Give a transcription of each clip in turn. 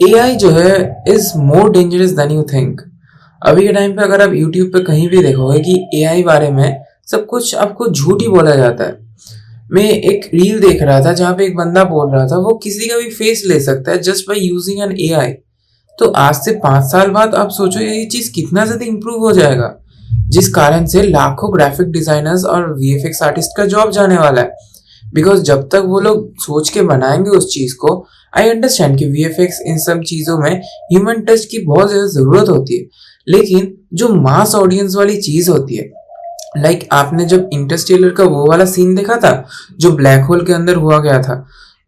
AI जो है is more dangerous than you think. अभी के टाइम पे अगर आप यूट्यूब पे कहीं भी देखोगे कि एआई बारे में सब कुछ आपको झूठ ही बोला जाता है। मैं एक रील देख रहा था जहाँ पे एक बंदा बोल रहा था वो किसी का भी फेस ले सकता है just by using an AI. तो आज से 5 साल बाद आप सोचो ये चीज कितना ज्यादा इंप्रूव हो जाएगा, जिस कारण से लाखों ग्राफिक डिजाइनर्स और वीएफएक्स आर्टिस्ट का जॉब जाने वाला है। बिकॉज जब तक वो लोग सोच के बनाएंगे उस चीज को, आई अंडरस्टैंड कि वीएफएक्स इन सब चीजों में ह्यूमन टच की बहुत ज्यादा जरूरत होती है, लेकिन जो मास ऑडियंस वाली चीज होती है, लाइक आपने जब इंटरस्टेलर का वो वाला सीन देखा था जो ब्लैक होल के अंदर हुआ गया था,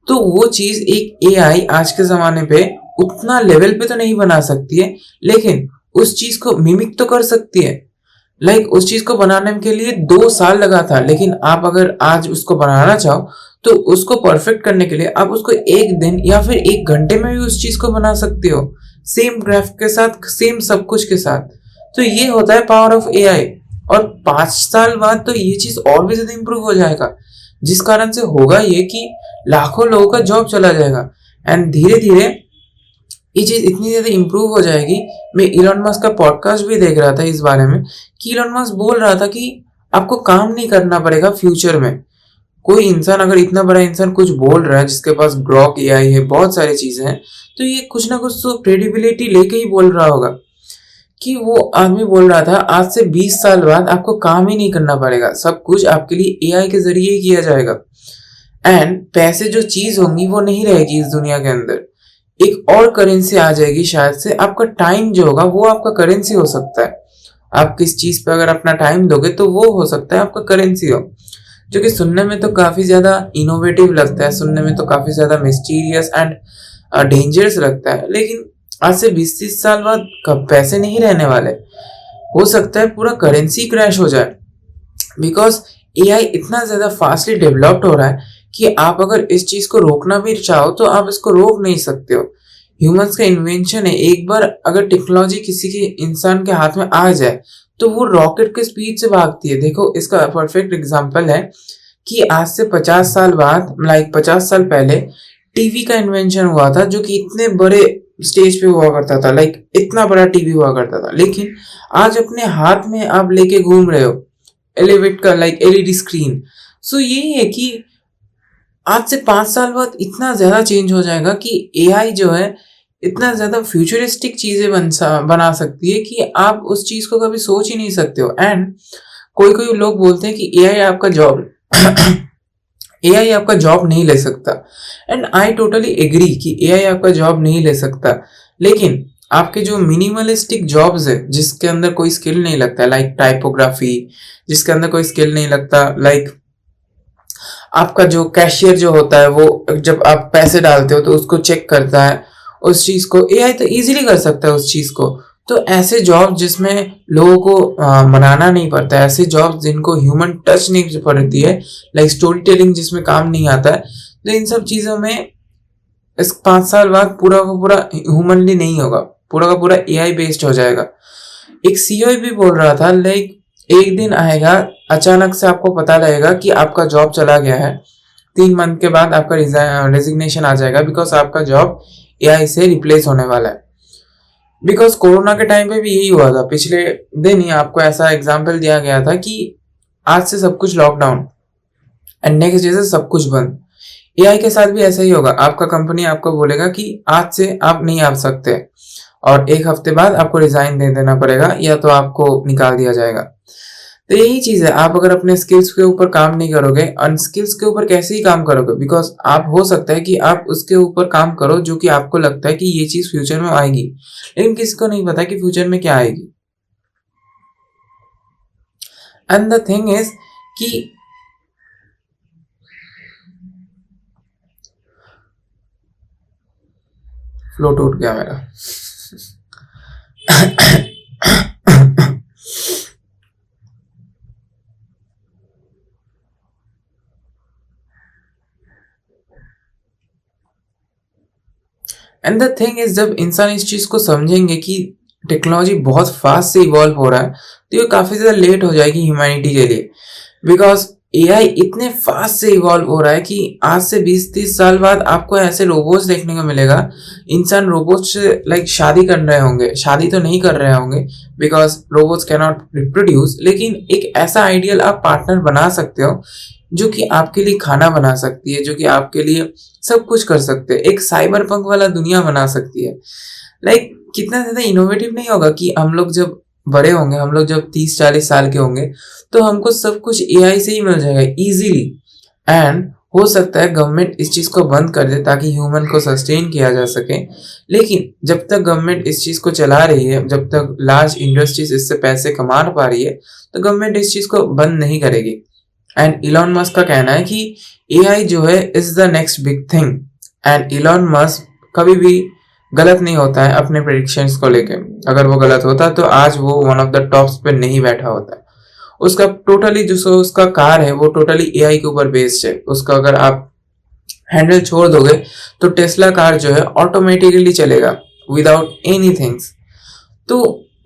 तो वो चीज एक एआई आज के जमाने पे उतना लेवल पे तो नहीं बना सकती है, लेकिन उस चीज को मिमिक तो कर सकती है। उस चीज को बनाने के लिए 2 साल लगा था, लेकिन आप अगर आज उसको बनाना चाहो तो उसको परफेक्ट करने के लिए आप उसको एक दिन या फिर 1 घंटे में भी उस चीज को बना सकते हो, सेम ग्राफ के साथ, सेम सब कुछ के साथ। तो ये होता है पावर ऑफ एआई। और 5 साल बाद तो ये चीज और भी ज्यादा इंप्रूव हो जाएगा, जिस कारण से होगा ये कि लाखों लोगों का जॉब चला जाएगा। एंड धीरे धीरे ये चीज इतनी ज्यादा इंप्रूव हो जाएगी। मैं इलॉन मस्क का पॉडकास्ट भी देख रहा था इस बारे में कि इलॉन मस्क बोल रहा था कि आपको काम नहीं करना पड़ेगा फ्यूचर में। कोई इंसान अगर इतना बड़ा इंसान कुछ बोल रहा है जिसके पास ग्रॉक एआई है, बहुत सारी चीजें हैं, तो ये कुछ ना कुछ तो क्रेडिबिलिटी लेके ही बोल रहा होगा। कि वो आदमी बोल रहा था आज से 20 साल बाद आपको काम ही नहीं करना पड़ेगा, सब कुछ आपके लिए एआई के जरिए ही किया जाएगा। एंड पैसे जो चीज होंगी वो नहीं रहेगी इस दुनिया के अंदर, एक और करेंसी आ जाएगी। शायद से आपका टाइम जो होगा वो आपका करेंसी हो सकता है। आप किस चीज पे अगर अपना टाइम दोगे तो वो हो सकता है आपका करेंसी हो, जो कि सुनने में तो काफी ज्यादा इनोवेटिव लगता है, सुनने में तो काफी ज्यादा मिस्टीरियस एंड डेंजरस लगता है। लेकिन आज से 20-30 साल बाद कब पैसे नहीं रहने वाले, हो सकता है पूरा करेंसी क्रैश हो जाए। बिकॉज एआई इतना ज्यादा फास्टली डेवलप्ड हो रहा है कि आप अगर इस चीज को रोकना भी चाहो तो आप इसको रोक नहीं सकते हो। ह्यूमंस का इन्वेंशन है, एक बार अगर टेक्नोलॉजी किसी के इंसान के हाथ में आ जाए तो वो रॉकेट के स्पीड से भागती है। देखो इसका परफेक्ट एग्जांपल है कि आज से 50 साल बाद, 50 साल पहले टीवी का इन्वेंशन हुआ था, जो कि इतने बड़े स्टेज पे हुआ करता था, इतना बड़ा टीवी हुआ करता था। लेकिन आज अपने हाथ में आप लेके घूम रहे हो एलिवेट का एलईडी स्क्रीन। सो यही है कि आज से 5 साल बाद इतना ज्यादा चेंज हो जाएगा कि एआई जो है इतना ज्यादा फ्यूचरिस्टिक चीजें बना सकती है कि आप उस चीज को कभी सोच ही नहीं सकते हो। एंड कोई कोई लोग बोलते हैं कि एआई आपका जॉब एआई आपका जॉब नहीं ले सकता। एंड आई टोटली एग्री कि एआई आपका जॉब नहीं ले सकता, लेकिन आपके जो मिनिमलिस्टिक जॉब्स है जिसके अंदर कोई स्किल नहीं लगता, लाइक टाइपोग्राफी, जिसके अंदर कोई स्किल नहीं लगता, आपका जो कैशियर जो होता है वो जब आप पैसे डालते हो तो उसको चेक करता है, उस चीज को एआई तो इजीली कर सकता है उस चीज को। तो ऐसे जॉब जिसमें लोगों को बनाना नहीं पड़ता है, ऐसे जॉब जिनको ह्यूमन टच नहीं पड़ती है, लाइक स्टोरी टेलिंग जिसमें काम नहीं आता है, तो इन सब चीजों में इस 5 साल बाद पूरा का पूरा ह्यूमनली नहीं होगा, पूरा का पूरा एआई बेस्ड हो जाएगा। एक सीईओ भी बोल रहा था एक दिन आएगा अचानक से आपको पता लगेगा कि आपका जॉब चला गया है, 3 मंथ के बाद आपका रेजिग्नेशन आ जाएगा बिकॉज आपका जॉब एआई से रिप्लेस होने वाला है। बिकॉज कोरोना के टाइम पे भी यही हुआ था, पिछले दिन ही आपको ऐसा एग्जाम्पल दिया गया था कि आज से सब कुछ लॉकडाउन एंड नेक्स्ट डे से सब कुछ बंद। एआई के साथ भी ऐसा ही होगा, आपका कंपनी आपको बोलेगा कि आज से आप नहीं आ सकते और 1 हफ्ते बाद आपको रिजाइन दे देना पड़ेगा या तो आपको निकाल दिया जाएगा। तो यही चीज है, आप अगर अपने स्किल्स के ऊपर काम नहीं करोगे, अनस्किल्स के ऊपर कैसे ही काम करोगे? बिकॉज आप हो सकता है कि आप उसके ऊपर काम करो जो कि आपको लगता है कि ये चीज फ्यूचर में आएगी, लेकिन किसी को नहीं पता कि फ्यूचर में क्या आएगी। एंड द थिंग इज कि फ्लो टूट गया मेरा। एंड द थिंग इज जब इंसान इस चीज को समझेंगे कि टेक्नोलॉजी बहुत फास्ट से इवॉल्व हो रहा है, तो ये काफी ज्यादा लेट हो जाएगी ह्यूमैनिटी के लिए। बिकॉज एआई इतने फास्ट से इवॉल्व हो रहा है कि आज से 20-30 साल बाद आपको ऐसे रोबोट्स देखने को मिलेगा। इंसान रोबोट्स से लाइक शादी कर रहे होंगे, शादी तो नहीं कर रहे होंगे because robots can not reproduce, लेकिन एक ऐसा आइडियल आप पार्टनर बना सकते हो जो कि आपके लिए खाना बना सकती है, जो कि आपके लिए सब कुछ कर सकते हैं। एक साइबर पंक वाला दुनिया बना सकती है। लाइक कितना ज़्यादा इनोवेटिव नहीं होगा कि हम लोग जब बड़े होंगे, हम लोग जब 30-40 साल के होंगे तो हमको सब कुछ एआई से ही मिल जाएगा इजीली। एंड हो सकता है गवर्नमेंट इस चीज़ को बंद कर दे ताकि ह्यूमन को सस्टेन किया जा सके, लेकिन जब तक गवर्नमेंट इस चीज़ को चला रही है, जब तक लार्ज इंडस्ट्रीज इससे पैसे कमा पा रही है, तो गवर्नमेंट इस चीज़ को बंद नहीं करेगी। एंड इलॉन मस्क का कहना है कि एआई जो है is the next big thing. And Elon Musk कभी भी गलत नहीं होता है अपने प्रेडिक्शंस को लेके। अगर वो गलत होता तो आज वो वन ऑफ द टॉप्स पे नहीं बैठा होता है। उसका टोटली जो उसका कार है वो टोटली एआई के ऊपर बेस्ड है। उसका अगर आप हैंडल छोड़ दोगे तो टेस्ला कार जो है ऑटोमेटिकली चलेगा विदाउट एनीथिंग। तो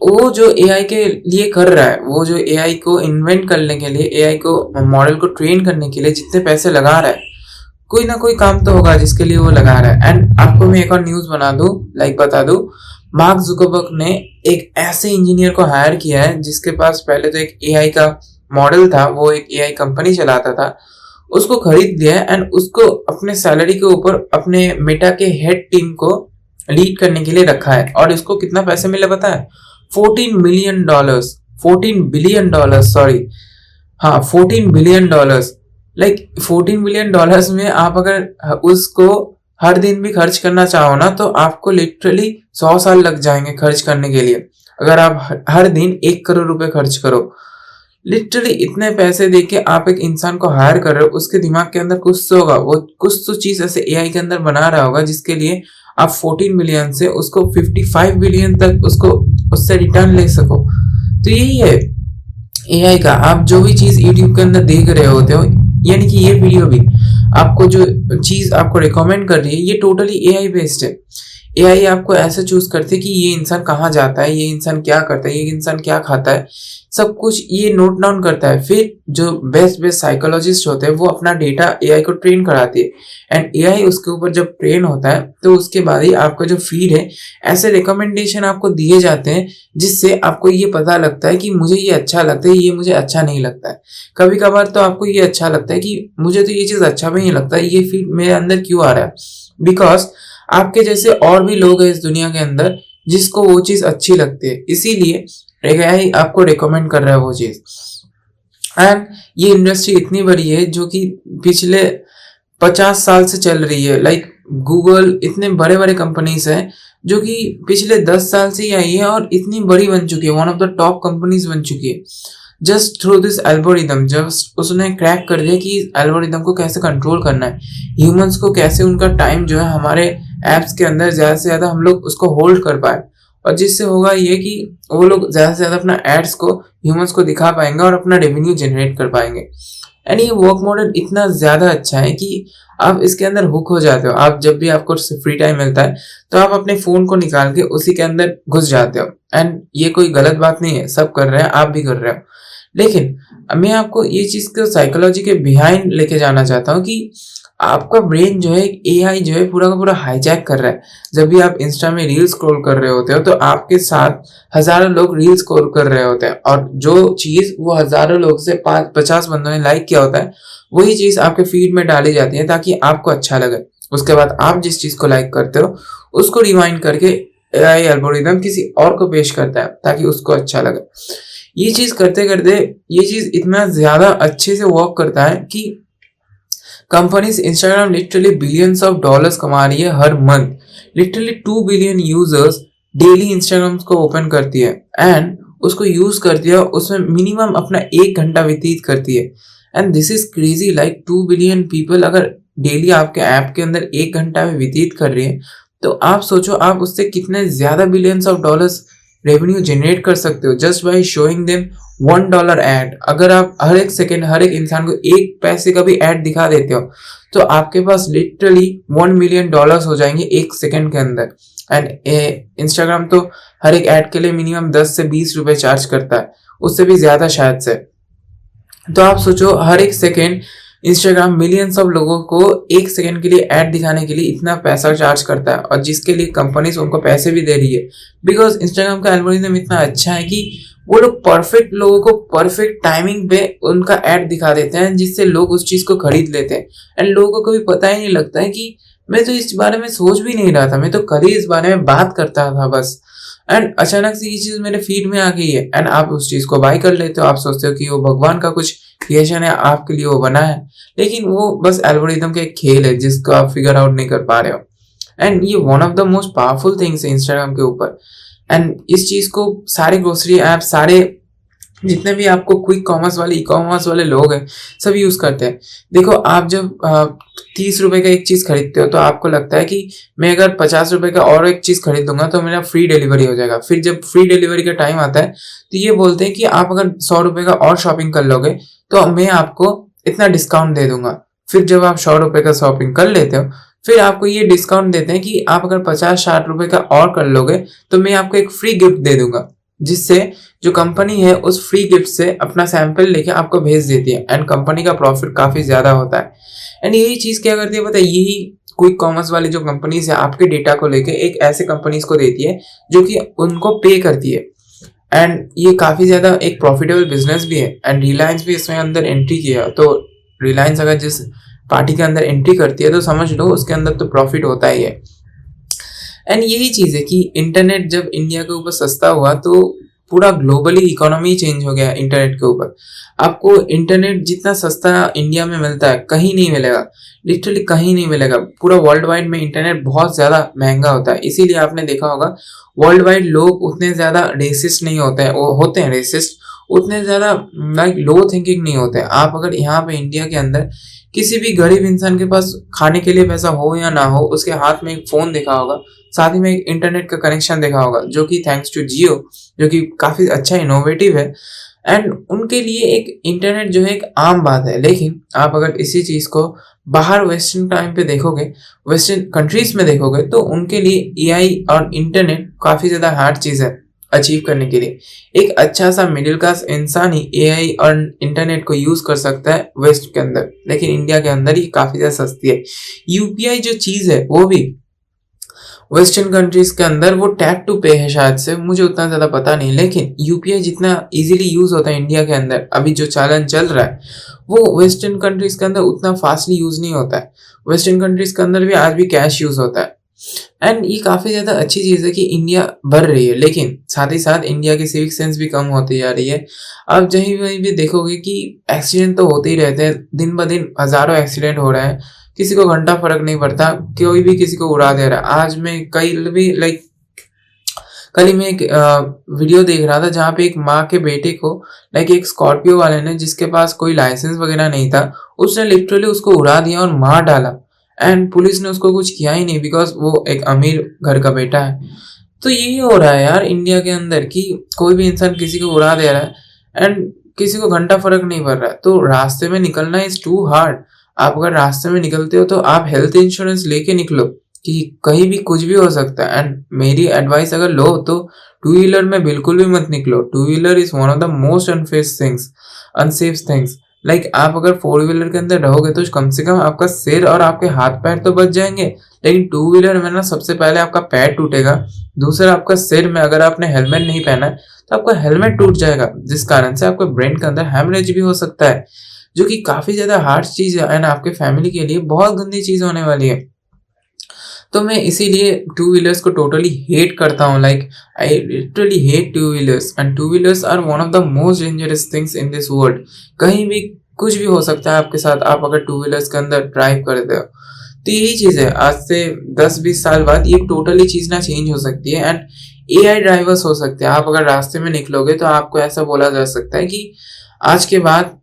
वो जो एआई के लिए कर रहा है, वो जो एआई को इन्वेंट करने के लिए, एआई को मॉडल को ट्रेन करने के लिए जितने पैसे लगा रहा है, कोई ना कोई काम तो होगा जिसके लिए वो लगा रहा है। एंड आपको मैं एक और न्यूज़ बता दूं, मार्क जुकरबर्ग ने एक ऐसे इंजीनियर को हायर किया है जिसके पास पहले तो एक एआई का मॉडल था, वो एक एआई कंपनी चलाता था, उसको खरीद लिया है एंड उसको अपने सैलरी के ऊपर अपने मेटा के हेड टीम को लीड करने के लिए रखा है। और इसको कितना पैसे मिले पता है? $14 बिलियन डॉलर्स, सॉरी, हाँ, $14 बिलियन। लाइक $14 बिलियन में आप अगर उसको हर दिन भी खर्च करना चाहो ना तो आपको लिटरली 100 साल लग जाएंगे खर्च करने के लिए। अगर आप हर दिन 1 करोड़ रुपए खर्च करो, लिटरली इतने पैसे देके आप एक इंसान को हायर कर रहे हो, उसके दिमाग के अंदर कुछ तो होगा, वो कुछ तो चीज ऐसे एआई के अंदर बना रहा होगा जिसके लिए आप 14 बिलियन से उसको 55 बिलियन तक उसको उससे रिटर्न ले सको। तो यही है एआई का। आप जो भी चीज यूट्यूब के अंदर देख रहे होते हो, यानी कि ये वीडियो भी आपको जो चीज आपको रिकमेंड कर रही है, ये टोटली एआई बेस्ड है। एआई आपको ऐसे चूज करते है कि ये इंसान कहाँ जाता है, ये इंसान क्या करता है, ये इंसान क्या खाता है, सब कुछ ये नोट डाउन करता है। फिर जो बेस्ट साइकोलॉजिस्ट होते हैं वो अपना डेटा एआई को ट्रेन कराती है एंड एआई उसके ऊपर जब ट्रेन होता है तो उसके बाद ही आपका जो फीड है, ऐसे रिकमेंडेशन आपको दिए जाते हैं जिससे आपको ये पता लगता है कि मुझे ये अच्छा लगता है, ये मुझे अच्छा नहीं लगता है। कभी कभार तो आपको ये अच्छा लगता है कि मुझे तो ये चीज़ अच्छा भी नहीं लगता है, ये फीड मेरे अंदर क्यों आ रहा है, बिकॉज आपके जैसे और भी लोग हैं इस दुनिया के अंदर जिसको वो चीज़ अच्छी लगती है, इसीलिए एआई आपको रिकमेंड कर रहा है वो चीज़। एंड ये इंडस्ट्री इतनी बड़ी है जो कि पिछले 50 साल से चल रही है। लाइक गूगल, इतने बड़े बड़े कंपनीज हैं जो कि पिछले 10 साल से ही आई है और इतनी बड़ी बन चुकी है, one of the top companies बन चुकी है just through this algorithm. Just उसने क्रैक कर दिया कि एल्गोरिदम को कैसे कंट्रोल करना है, ह्यूमंस को कैसे उनका टाइम जो है हमारे एप्स के अंदर ज़्यादा से ज़्यादा हम लोग उसको होल्ड कर पाए, और जिससे होगा ये कि वो लोग ज़्यादा से ज़्यादा अपना एड्स को ह्यूमंस को दिखा पाएंगे और अपना रेवेन्यू जनरेट कर पाएंगे। एंड ये वर्क मॉडल इतना ज़्यादा अच्छा है कि आप इसके अंदर हुक हो जाते हो। आप जब भी आपको फ्री टाइम मिलता है तो आप अपने फ़ोन को निकाल के उसी के अंदर घुस जाते हो। एंड ये कोई गलत बात नहीं है, सब कर रहे हैं, आप भी कर रहे हो। लेकिन मैं आपको ये चीज़ को साइकोलॉजी के बिहाइंड लेके जाना चाहता हूँ कि आपका ब्रेन जो है एआई जो है पूरा का पूरा हाईजैक कर रहा है। जब भी आप इंस्टा में रील स्क्रॉल कर रहे होते हो तो आपके साथ हजारों लोग रील स्क्रॉल कर रहे होते हैं, और जो चीज़ वो हजारों लोग से 50 बंदों ने लाइक किया होता है वही चीज़ आपके फीड में डाली जाती है ताकि आपको अच्छा लगे। उसके बाद आप जिस चीज़ को लाइक करते हो उसको रिवाइंड करके एआई एल्गोरिदम किसी और को पेश करता है ताकि उसको अच्छा लगे। ये चीज़ करते करते ये चीज़ इतना ज़्यादा अच्छे से वर्क करता है कि companies, Instagram literally billions of dollars कमा रही है हर month. Literally 2 billion users daily Instagram को ओपन करती है एंड उसको यूज करती है, उसमें मिनिमम अपना 1 घंटा व्यतीत करती है। And this is crazy, like 2 billion people अगर डेली आपके ऐप के अंदर 1 घंटा में व्यतीत कर रही है तो आप सोचो आप उससे कितने ज्यादा billions of dollars revenue generate कर सकते हो just by showing them $1 ad. अगर आप हर एक सेकेंड हर एक इंसान को 1 पैसे का भी एड दिखा देते हो तो आपके पास लिटरली $1 मिलियन हो जाएंगे 1 सेकेंड के अंदर। एंड इंस्टाग्राम तो हर एक एड के लिए मिनिमम 10 से 20 रुपए चार्ज करता है, उससे भी ज्यादा शायद से। तो आप सोचो हर एक सेकेंड इंस्टाग्राम मिलियंस ऑफ लोगों को एक सेकेंड के लिए ऐड दिखाने के लिए इतना पैसा चार्ज करता है, और जिसके लिए कंपनीज उनको पैसे भी दे रही है। बिकॉज इंस्टाग्राम का एल्गोरिथम इतना अच्छा है कि वो लोग परफेक्ट लोगों को परफेक्ट टाइमिंग पे उनका ऐड दिखा देते हैं, जिससे लोग उस चीज को खरीद लेते हैं। एंड लोगों को कभी पता ही नहीं लगता है कि मैं तो इस बारे में सोच भी नहीं रहा था, मैं तो कल ही इस बारे में बात करता था बस, एंड अचानक से ये चीज मेरे फीड में आ गई है, एंड आप उस चीज को बाय कर लेते हो। आप सोचते हो कि वो भगवान का कुछ क्रिएशन है, आपके लिए वो बना है, लेकिन वो बस एल्गोरिथम का एक खेल है जिसको आप फिगर आउट नहीं कर पा रहे हो। एंड ये one of the most powerful things है इंस्टाग्राम के ऊपर। एंड इस चीज को सारे ग्रोसरी ऐप, सारे जितने भी आपको क्विक कॉमर्स वाले, ई कॉमर्स वाले लोग हैं, सब यूज करते हैं। देखो, आप जब 30 रुपए का एक चीज खरीदते हो तो आपको लगता है कि मैं अगर 50 रुपए का और एक चीज खरीद दूंगा तो मेरा फ्री डिलीवरी हो जाएगा। फिर जब फ्री डिलीवरी का टाइम आता है तो ये बोलते हैं कि आप अगर 100 रुपए का और शॉपिंग कर लोगे तो मैं आपको इतना डिस्काउंट दे दूंगा। फिर जब आप 100 रुपए का शॉपिंग कर लेते हो, फिर आपको ये डिस्काउंट देते हैं कि आप अगर 50-60 रुपए का और कर लोगे तो मैं आपको एक फ्री गिफ्ट दे दूंगा, जिससे जो कंपनी है उस फ्री गिफ्ट से अपना सैंपल लेके आपको भेज देती है, एंड कंपनी का प्रॉफिट काफी ज्यादा होता है। एंड यही चीज क्या करती है पता है, यही क्विक कॉमर्स वाली जो कंपनीज है आपके डेटा को लेके एक ऐसे कंपनीज को देती है जो कि उनको पे करती है। एंड ये काफी ज्यादा एक प्रॉफिटेबल बिजनेस भी है। एंड रिलायंस भी इसमें अंदर एंट्री किया, तो रिलायंस अगर जिस पार्टी के अंदर एंट्री करती है तो समझ लो उसके अंदर तो प्रॉफिट होता ही है। एंड यही चीज है कि इंटरनेट जब इंडिया के ऊपर सस्ता हुआ तो पूरा ग्लोबली इकोनॉमी चेंज हो गया इंटरनेट के ऊपर। आपको इंटरनेट जितना सस्ता इंडिया में मिलता है कहीं नहीं मिलेगा, लिटरली कहीं नहीं मिलेगा। पूरा वर्ल्ड वाइड में इंटरनेट बहुत ज्यादा महंगा होता है, इसीलिए आपने देखा होगा वर्ल्ड वाइड लोग उतने ज्यादा रेसिस्ट नहीं होते हैं, वो होते हैं रेसिस्ट, उतने ज्यादा लाइक लो थिंकिंग नहीं होते हैं। आप अगर यहाँ पे इंडिया के अंदर किसी भी गरीब इंसान के पास खाने के लिए पैसा हो या ना हो, उसके हाथ में एक फोन देखा होगा, साथ ही में एक इंटरनेट का कनेक्शन देखा होगा, जो कि थैंक्स टू जियो, जो कि काफी अच्छा इनोवेटिव है। एंड उनके लिए एक इंटरनेट जो है एक आम बात है। लेकिन आप अगर इसी चीज को बाहर वेस्टर्न टाइम पे देखोगे, वेस्टर्न कंट्रीज में देखोगे, तो उनके लिए एआई और इंटरनेट काफी ज्यादा हार्ड चीज है अचीव करने के लिए। एक अच्छा सा मिडिल क्लास इंसान ही एआई और इंटरनेट को यूज कर सकता है वेस्ट के अंदर, लेकिन इंडिया के अंदर ये काफी ज्यादा सस्ती है। यूपीआई जो चीज है वो भी वेस्टर्न कंट्रीज के अंदर वो टैप टू पे है शायद से, मुझे उतना ज्यादा पता नहीं, लेकिन यूपीआई जितना इजीली यूज होता है इंडिया के अंदर, अभी जो चालन चल रहा है वो वेस्टर्न कंट्रीज के अंदर उतना फास्टली यूज नहीं होता है। वेस्टर्न कंट्रीज के अंदर भी आज भी कैश यूज होता है। एंड ये काफी ज्यादा अच्छी चीज है कि इंडिया बढ़ रही है, लेकिन साथ ही साथ इंडिया की सिविक सेंस भी कम होती जा रही है। आप जहीं वहीं भी देखोगे कि एक्सीडेंट तो होते ही रहते हैं, दिन ब दिन हजारों एक्सीडेंट हो रहे हैं, किसी को घंटा फर्क नहीं पड़ता, कोई भी किसी को उड़ा दे रहा है। आज मैं कल भी लाइक कल ही मैं एक वीडियो देख रहा था जहाँ पे एक माँ के बेटे को लाइक एक स्कॉर्पियो वाले ने, जिसके पास कोई लाइसेंस वगैरह नहीं था, उसने लिटरली उसको उड़ा दिया और मार डाला। एंड पुलिस ने उसको कुछ किया ही नहीं, बिकॉज वो एक अमीर घर का बेटा है। तो यही हो रहा है यार इंडिया के अंदर कि कोई भी इंसान किसी को उड़ा दे रहा है एंड किसी को घंटा फर्क नहीं पड़ रहा है। तो रास्ते में निकलना इज टू हार्ड। आप अगर रास्ते में निकलते हो तो आप हेल्थ इंश्योरेंस लेके निकलो, कि कहीं भी कुछ भी हो सकता है। एंड मेरी एडवाइस अगर लो तो टू व्हीलर में बिल्कुल भी मत निकलो। Two wheeler is one of the most unsafe things. Like आप अगर फोर व्हीलर के अंदर रहोगे तो कम से कम आपका सिर और आपके हाथ पैर तो बच जाएंगे, लेकिन टू व्हीलर में ना सबसे पहले आपका पैर टूटेगा, दूसरा आपका सिर में अगर आपने हेलमेट नहीं पहना है तो आपका हेलमेट टूट जाएगा, जिस कारण से आपके ब्रेन के अंदर हेमरेज भी हो सकता है, जो कि काफी ज्यादा हार्ड चीज है एंड आपके फैमिली के लिए बहुत गंदी चीज होने वाली है। तो मैं इसीलिए टू व्हीलर्स को टोटली हेट करता हूँ। Like I literally hate two wheelers, and two wheelers are one of the most dangerous things in this world. कहीं भी कुछ भी हो सकता है आपके साथ, आप अगर टू व्हीलर्स के अंदर ड्राइव करते हो। तो यही चीज है, आज से 10-20 साल बाद ये टोटली चीज ना चेंज हो सकती है एंड एआई ड्राइवर्स हो सकते हैं। आप अगर रास्ते में निकलोगे तो आपको ऐसा बोला जा सकता है कि आज के बाद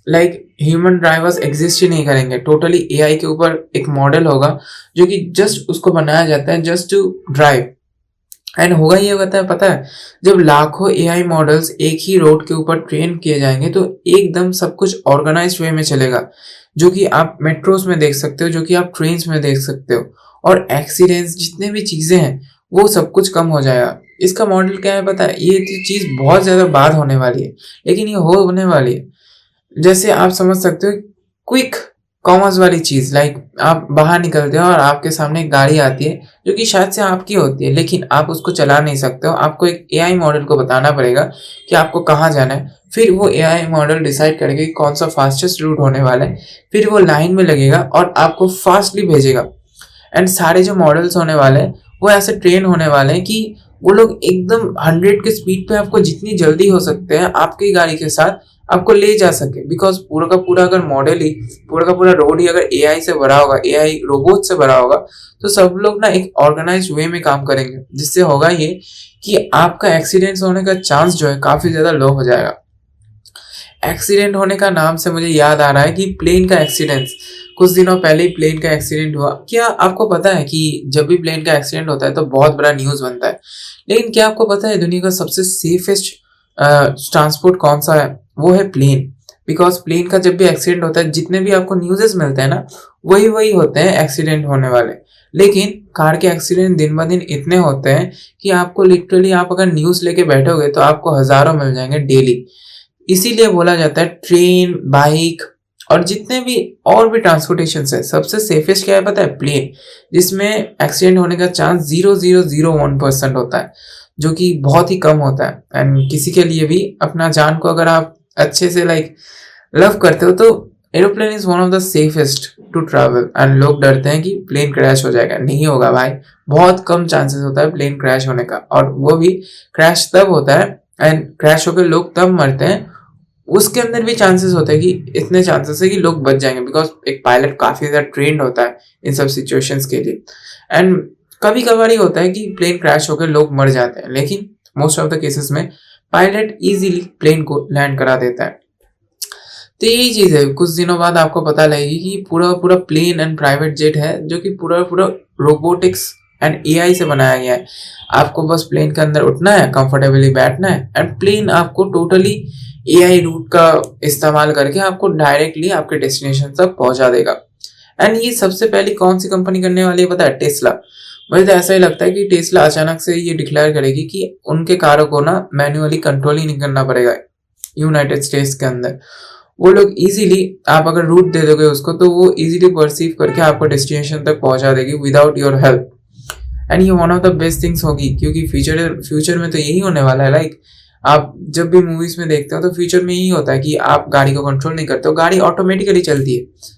लाइक ह्यूमन ड्राइवर्स एग्जिस्ट ही नहीं करेंगे, टोटली एआई के ऊपर एक मॉडल होगा जो कि जस्ट उसको बनाया जाता है जस्ट टू ड्राइव। एंड होगा ये होता है पता है, जब लाखों एआई मॉडल्स एक ही रोड के ऊपर ट्रेन किए जाएंगे तो एकदम सब कुछ ऑर्गेनाइज्ड वे में चलेगा, जो कि आप मेट्रोस में देख सकते हो, जो कि आप ट्रेन्स में देख सकते हो, और एक्सीडेंट्स जितने भी चीजें हैं वो सब कुछ कम हो जाएगा। इसका मॉडल क्या है पता है, ये चीज बहुत ज्यादा बाद होने वाली है, लेकिन ये होने वाली है। जैसे आप समझ सकते हो क्विक कॉमर्स वाली चीज, लाइक आप बाहर निकलते हो और आपके सामने एक गाड़ी आती है जो कि शायद से आपकी होती है, लेकिन आप उसको चला नहीं सकते हो। आपको एक एआई मॉडल को बताना पड़ेगा कि आपको कहाँ जाना है। फिर वो एआई मॉडल डिसाइड करेगा कि कौन सा फास्टेस्ट रूट होने वाला है। फिर वो लाइन में लगेगा और आपको फास्टली भेजेगा। एंड सारे जो मॉडल्स होने वाले हैं वो ऐसे ट्रेन होने वाले हैं कि वो लोग एकदम 100 के स्पीड पे आपको जितनी जल्दी हो सकते हैं आपकी गाड़ी के साथ आपको ले जा सके। बिकॉज पूरा का पूरा अगर मॉडल ही, पूरा का पूरा रोड ही अगर एआई से भरा होगा, एआई रोबोट से भरा होगा, तो सब लोग ना एक ऑर्गेनाइज्ड वे में काम करेंगे, जिससे होगा ये कि आपका एक्सीडेंट्स होने का चांस जो है काफी ज्यादा लो हो जाएगा। एक्सीडेंट होने का नाम से मुझे याद आ रहा है कि प्लेन का एक्सीडेंट, कुछ दिनों पहले ही प्लेन का एक्सीडेंट हुआ। क्या आपको पता है कि जब भी प्लेन का एक्सीडेंट होता है तो बहुत बड़ा न्यूज बनता है, लेकिन क्या आपको पता है दुनिया का सबसे सेफेस्ट ट्रांसपोर्ट कौन सा है? वो है प्लेन। बिकॉज प्लेन का जब भी एक्सीडेंट होता है, जितने भी आपको न्यूज़ेस मिलते हैं ना, वही वही होते हैं एक्सीडेंट होने वाले। लेकिन कार के एक्सीडेंट दिन ब दिन इतने होते हैं कि आपको लिटरली, आप अगर न्यूज़ लेके बैठोगे तो आपको हजारों मिल जाएंगे डेली। इसीलिए बोला जाता है ट्रेन, बाइक और जितने भी और भी ट्रांसपोर्टेशन है, सबसे सेफेस्ट क्या है पता है? प्लेन, जिसमें एक्सीडेंट होने का चांस 0.001% होता है, जो कि बहुत ही कम होता है। एंड किसी के लिए भी अपना जान को अगर आप अच्छे से लाइक लव करते हो तो aeroplane is one of the safest to travel. And लोग डरते हैं कि प्लेन क्रैश हो जाएगा। नहीं होगा भाई, बहुत कम चांसेस होता है प्लेन क्रैश होने का, और वो भी क्रैश तब होता है एंड क्रैश होकर लोग तब मरते हैं, उसके अंदर भी चांसेस होते हैं कि इतने चांसेस है कि लोग बच जाएंगे। बिकॉज एक पायलट काफी ज्यादा ट्रेंड होता है इन सब सिचुएशंस के लिए। एंड कभी कभार ही होता है कि प्लेन क्रैश होकर लोग मर जाते हैं, लेकिन मोस्ट ऑफ द केसेस में पायलट इजीली प्लेन को लैंड करा देता है। तो यही चीज है, कुछ दिनों बाद आपको पता लगेगी कि पूरा पूरा प्लेन एंड प्राइवेट जेट है जो कि पूरा पूरा रोबोटिक्स एंड एआई से बनाया गया है। आपको बस प्लेन के अंदर उठना है, कंफर्टेबली बैठना है, एंड प्लेन आपको टोटली एआई रूट का इस्तेमाल करके आपको डायरेक्टली आपके डेस्टिनेशन तक पहुंचा देगा। एंड ये सबसे पहले कौन सी कंपनी करने वाली है पता है? टेस्ला। मुझे तो ऐसा ही लगता है कि टेस्ला अचानक से ये डिक्लेयर करेगी कि उनके कारों को ना मैन्युअली कंट्रोल ही नहीं करना पड़ेगा यूनाइटेड स्टेट्स के अंदर। वो लोग इजीली, आप अगर रूट दे दोगे उसको तो वो इजीली परसीव करके आपको डेस्टिनेशन तक पहुंचा देगी विदाउट योर हेल्प। एंड ये one of the best things होगी, क्योंकि फ्यूचर में तो यही होने वाला है। लाइक आप जब भी मूवीज में देखते हो तो फ्यूचर में यही होता है कि आप गाड़ी को कंट्रोल नहीं करते हो, गाड़ी ऑटोमेटिकली चलती है।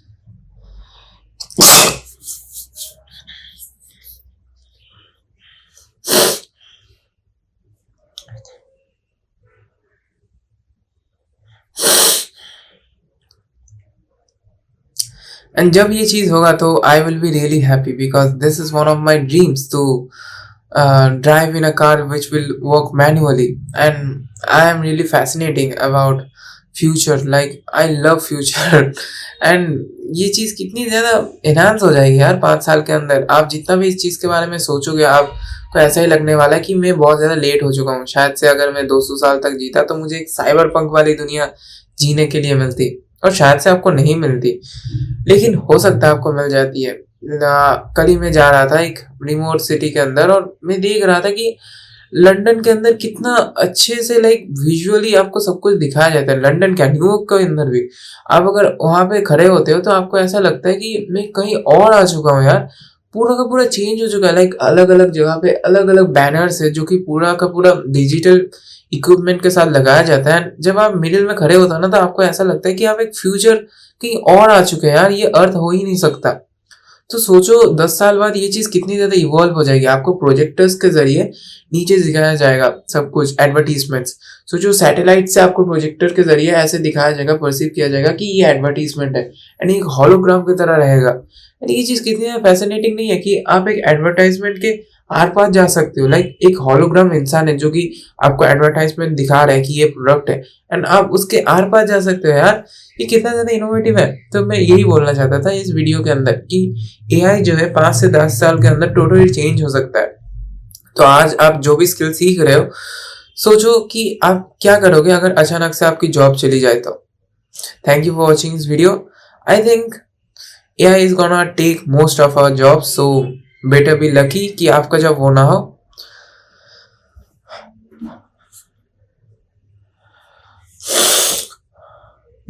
एंड जब ये चीज होगा तो I will be really happy, because this is one of my dreams to drive in a car which will work manually. And I am really fascinating about future, like I love future. and ये चीज कितनी ज्यादा enhance हो जाएगी यार 5 साल के अंदर। आप जितना भी इस चीज के बारे में सोचोगे आपको ऐसा ही लगने वाला है कि मैं बहुत ज्यादा लेट हो चुका हूँ। शायद से अगर मैं 200 साल तक जीता तो मुझे एक साइबर पंक वाली दुनिया जीने के लिए मिलती, और शायद से आपको नहीं मिलती, लेकिन हो सकता है आपको मिल जाती है। कल ही मैं जा रहा था एक रिमोट सिटी के अंदर और मैं देख रहा था कि लंदन के अंदर कितना अच्छे से लाइक विजुअली आपको सब कुछ दिखाया जाता है। लंदन क्या, न्यूयॉर्क के अंदर भी आप अगर वहां पे खड़े होते हो तो आपको ऐसा लगता है कि मैं कहीं और आ चुका हूँ यार। पूरा का पूरा चेंज हो चुका है। लाइक अलग अलग जगह पे अलग अलग बैनर्स है जो कि पूरा का पूरा डिजिटल इक्विपमेंट के साथ लगाया जाता है। जब आप मिडिल में खड़े होते हो ना तो आपको ऐसा लगता है कि आप एक फ्यूचर कहीं और आ चुके हैं यार, ये अर्थ हो ही नहीं सकता। तो सोचो 10 साल बाद ये चीज कितनी ज्यादा इवॉल्व हो जाएगी। आपको प्रोजेक्टर्स के जरिए नीचे दिखाया जाएगा सब कुछ, एडवर्टीजमेंट्स। सोचो सैटेलाइट से आपको प्रोजेक्टर के जरिए ऐसे दिखाया जाएगा, परसीव किया जाएगा कि ये एडवर्टीजमेंट है, एंड एक हॉलोग्राम की तरह रहेगा। एंड ये चीज कितनी फैसिनेटिंग नहीं है कि आप एक एडवर्टाइजमेंट के आर पार जा सकते हो। लाइक एक हॉलोग्राम इंसान है जो कि आपको एडवर्टाइजमेंट दिखा रहा है कि ये प्रोडक्ट है, एंड आप उसके आर पार जा सकते हो यार। ये कितना ज्यादा इनोवेटिव है। तो मैं यही बोलना चाहता था इस वीडियो के अंदर कि एआई जो है 5 से 10 साल के अंदर टोटली चेंज हो सकता है। तो आज आप जो भी स्किल सीख रहे हो, सोचो कि आप क्या करोगे अगर अचानक से आपकी जॉब चली जाए तो। Thank you for watching this video. I think AI is gonna take most of our job, so better be lucky कि आपका जॉब वो ना हो।